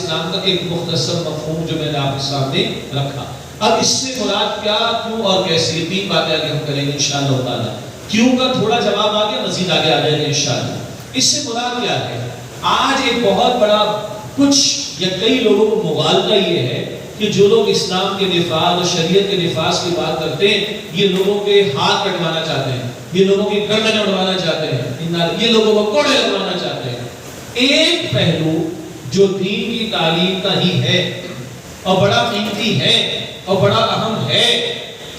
اسلام کا ایک مختصر مفہوم جو میں نے آپ کے سامنے رکھا. اب اس سے مراد کیا، کیوں اور کیسے، تین باتیں آگے ہم کریں گے انشاءاللہ تعالیٰ. کیوں کا تھوڑا جواب آ گیا، مزید آگے آ جائے گا انشاءاللہ. اس سے مراد کیا ہے؟ آج ایک بہت بڑا کچھ یا کئی لوگوں کو مغالطہ یہ ہے کہ جو لوگ اسلام کے نفاذ اور شریعت کے نفاذ کی بات کرتے ہیں، یہ لوگوں کے ہاتھ کٹوانا چاہتے ہیں، یہ لوگوں کی گردن اڑوانا چاہتے ہیں، یہ لوگوں کو کوڑے لگوانا چاہتے ہیں. ایک پہلو جو دین کی تعلیم کا ہی ہے اور بڑا قیمتی ہے اور بڑا اہم ہے،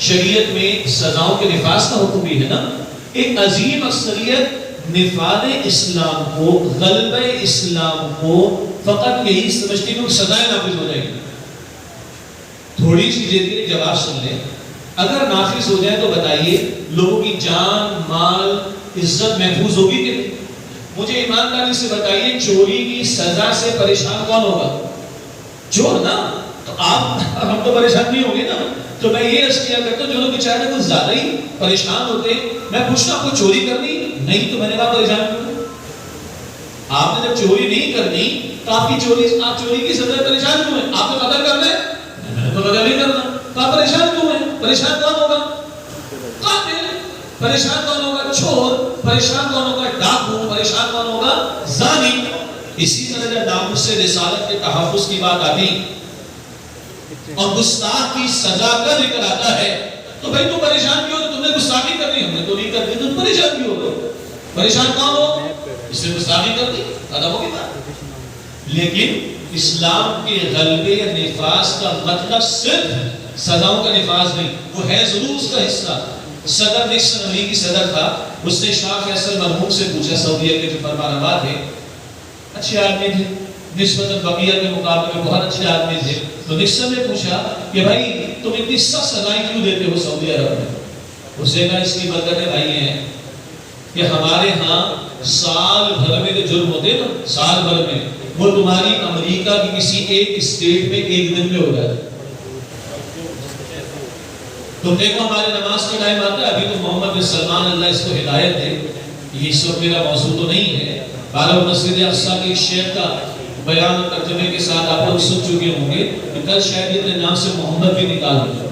شریعت میں سزاؤں کے نفاذ کا حکم بھی ہے نا. ایک عظیم اکثریت نفاذ اسلام کو، غلبہ اسلام کو فقط یہی سمجھتی ہے کہ سزائیں نافذ ہو جائیں گی. تھوڑی سی جلدی جواب سن لیں، اگر نافذ ہو جائے تو بتائیے لوگوں کی جان، مال، عزت محفوظ ہوگی کہ نہیں؟ مجھے ایمانداری سے بتائیے، چوری کی سزا سے پریشان کون ہوگا؟ چور نا. تو آپ، ہم تو پریشان نہیں ہوں گے نا. تو میں یہ عرض کیا کرتا ہوں جو لوگ بیچارے کچھ زیادہ ہی پریشان ہوتے ہیں، میں پوچھتا ہوں کوئی چوری کرنی نہیں تو میں نے کہا پریشان کیوں؟ آپ نے جب چوری نہیں کرنی تو آپ چوری کی سزا پریشان کیوں ہیں؟ آپ نے قتل کرنا ہے، میں نے تو قتل نہیں کرنا، تو آپ پریشان کیوں ہیں؟ پریشان کون ہوگا؟ قاتل. پریشان کون ہوگا؟ چور. پریشان کون ہوگا؟ ڈاکو. پریشان کون ہوگا؟ زانی. اسی طرح جب ناموس سے رسالت کے تحفظ کی بات آتی اور گستاخ کی سزا کا ذکر آتا ہے تو بھائی تو پریشان کیوں؟ تم نے گستاخی کرنی، ہم نے تو نہیں کرنی، تم پریشان کیوں ہو؟ پریشان کون ہو؟ اس نے گستاخی کر دی، ختم ہو گیا. لیکن اسلام کے غلبے یا نفاذ کا مطلب صرف سزاؤں کا نفاذ نہیں، وہ ہے ضرور اس کا حصہ. صدر نکسن امریکی صدر تھا، اس نے شاہ فیصل مرحوم سے پوچھا، سعودیہ کے جو فرمانروا تھے، اچھے آدمی تھے، نسبتاً بقیہ کے مقابلے میں بہت اچھے آدمی تھے. تو نکسن نے پوچھا کہ بھائی تم اتنی سخت سزائیں کیوں دیتے ہو سعودی عرب میں؟ اس نے کہا اس کی برکتیں بھائی ہیں کہ ہمارے ہاں سال بھر میں جو جرم ہوتے ہیں نا، سال بھر میں، وہ تمہاری امریکہ کی کسی ایک اسٹیٹ میں ایک دن میں ہو جاتا ہے. تم دیکھو ہمارے نماز کا ٹائم آتا ہے، ابھی تو محمد بن سلمان اللہ اس کو ہدایت دے، یہ اس وقت میرا موضوع تو نہیں ہے. بارہ مسجد اقصیٰ کے شیخ کا بیان و ترجمے کے ساتھ آپ لوگ سن چکے ہوں گے کہ کل شاید اپنے نام سے محمد بھی نکال دیا،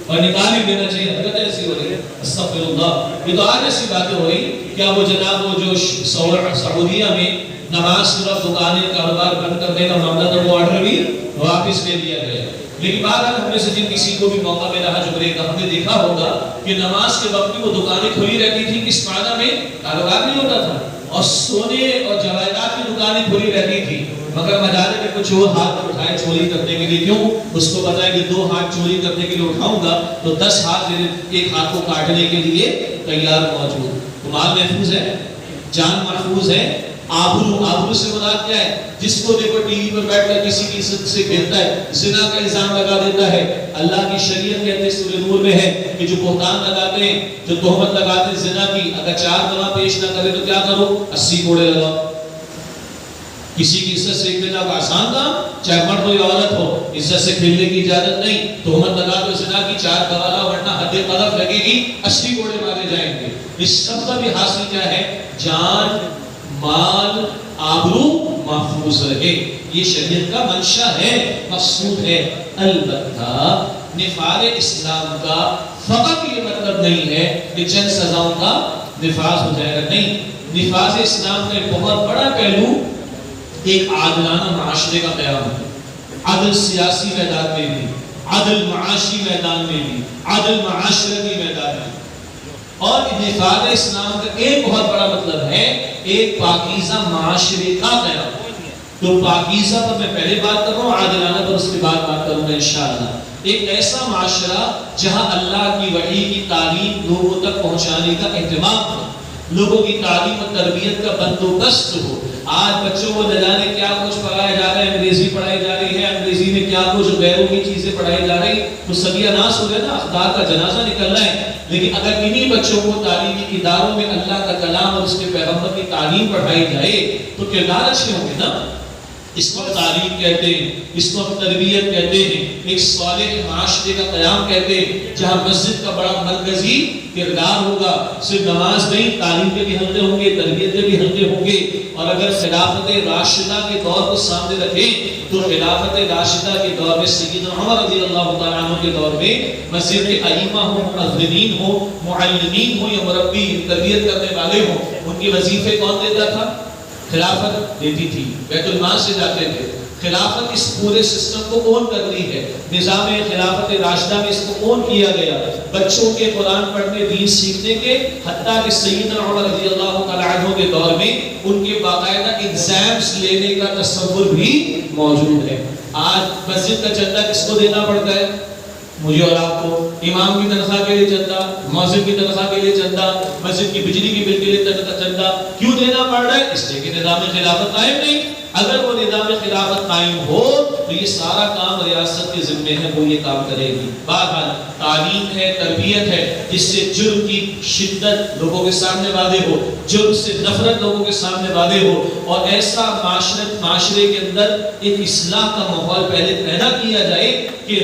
اور نکال ہی دینا چاہیے. حرکت ایسی ہو رہی ہے، استغفر اللہ. یہ تو آج ایسی باتیں ہو رہی کیا وہ جناب وہ جو سعودیہ میں نماز صرف دکانیں کاروبار بند کرنے کا معاملہ تھا، وہ آرڈر بھی واپس لے لیا گیا. لیکن بہرحال ہم میں سے جن کسی کو بھی موقع ملا جمعے کا، ہم نے دیکھا ہوگا کہ نماز کے وقت بھی وہ دکانیں کھلی رہتی تھی، کس معنی میں؟ کاروبار نہیں ہوتا تھا، اور سونے اور جواہرات کی دکانیں کھلی رہتی تھی. مگر مجالے میں کچھ اور ہاتھ پر اٹھائے چوری کرنے کے لیے. کیوں؟ اس کو پتا ہے کہ 2 ہاتھ چوری کرنے کے لیے اٹھاؤں گا تو 10 ہاتھ میرے ایک ہاتھ کو کاٹنے کے لیے تیار موجود. تو مال محفوظ ہے، جان محفوظ ہے. آبرو سے مراد کیا ہے؟ جس کو دیکھو ٹی وی پر بیٹھ کر کسی کی عزت سے کھیلتا ہے، زنا کا الزام لگا دیتا ہے. اللہ کی شریعت کہتے ہیں سورہ نور میں ہے کہ جو بہتان لگاتے ہیں، جو تہمت لگاتے ہیں زنا کی، اگر 4 گواہ پیش نہ کرے تو کیا کرو؟ 80 کوڑے لگاؤ. کسی کی عزت سے کھیلنا کا آسان کام، چاہے مرد ہو یا عورت ہو، عزت سے کھیلنے کی اجازت نہیں. تہمت لگا دو زنا کی، 4 گواہ ورنہ حد قذف لگے گی، 80 کوڑے مارے جائیں گے. اس سب کا بھی حاصل کیا ہے؟ جان، مال، آبرو محفوظ رہے. یہ شریعت کا منشا ہے، مقصود ہے. البتہ نفاذ اسلام کا فقط یہ مطلب نہیں ہے کہ چند سزاؤں کا نفاذ ہو جائے گا. نہیں، نفاذ اسلام کا ایک بہت بڑا پہلو ایک عادلانہ معاشرے کا قیام ہے. عدل سیاسی میدان میں بھی، عدل معاشی میدان میں بھی، عدل معاشرتی میدان میں. اور نفاذ اسلام کا ایک بہت بڑا مطلب ہے ایک پاکیزہ معاشرے کا قیام. تو پاکیزہ پر میں پہلے بات کر رہا ہوں، عادلانہ پر اس کے بعد بات کروں گا انشاءاللہ. ایک ایسا معاشرہ جہاں اللہ کی وحی کی تعلیم لوگوں تک پہنچانے کا اہتمام ہو، لوگوں کی تعلیم و تربیت کا بندوبست ہو. آج بچوں کو نہ جانے کیا کچھ پڑھایا جا رہا ہے، انگریزی پڑھائی جا رہی ہے، انگریزی میں کیا کچھ غیروں کی چیزیں پڑھائی جا رہی، تو سبیہ ناس ہو گیا نا، اخبار کا جنازہ نکل رہا ہے. لیکن اگر انہی بچوں کو تعلیمی اداروں میں اللہ کا کلام اور اس کے پیغمبر کی تعلیم پڑھائی جائے تو کردار اچھے ہوں گے نا. اس کو تعلیم کہتے ہیں، اس کو تربیت کہتے ہیں، ایک صالح معاشرے کا قیام کہتے ہیں جہاں مسجد کا بڑا مرکزی کردار ہوگا۔ صرف نماز نہیں، تعلیم کے بھی حلقے ہوں گے، تربیت کے بھی حلقے ہوں گے۔ اور اگر خلافت راشدہ کے دور کو سامنے رکھیں تو خلافت راشدہ کے دور میں سیدنا عمر رضی اللہ تعالیٰ عنہ کے دور میں مسجد کے ائمہ ہوں، مؤذنین ہوں، معلمین ہوں یا مربی تربیت کرنے والے ہوں، ان کے وظیفے کون دیتا تھا؟ خلافت دیتی تھی، بیت المال سے جاتے تھے۔ خلافت اس پورے سسٹم کو اون کر لی ہے۔ نظام خلافت راشدہ میں اس کو اون کیا گیا، بچوں کے قرآن پڑھنے، دین سیکھنے کے، حتیٰ کہ سیدنا عمر رضی اللہ تعالیٰ عنہ کے دور میں ان کے باقاعدہ ایگزامز لینے کا تصور بھی موجود ہے۔ آج مسجد کا چندہ کس کو دینا پڑتا ہے؟ مجھے اور آپ کو۔ امام کی تنخواہ کے لیے چندہ، مؤذن کی تنخواہ کے لیے چندہ، مسجد کی بجلی کی بل کے لیے چندہ کیوں دینا پڑ رہا ہے؟ اس لیے کہ نظام خلافت قائم نہیں۔ اگر وہ نظام خلافت قائم ہو تو یہ سارا کام ریاست کے ذمے ہے، وہ یہ کام کرے گی۔ بہرحال تعلیم ہے، تربیت ہے، جس سے جرم کی شدت لوگوں کے سامنے واضح ہو، جرم سے نفرت لوگوں کے سامنے واضح ہو، اور ایسا معاشرے کے اندر ایک اصلاح کا ماحول پہلے پیدا کیا جائے کہ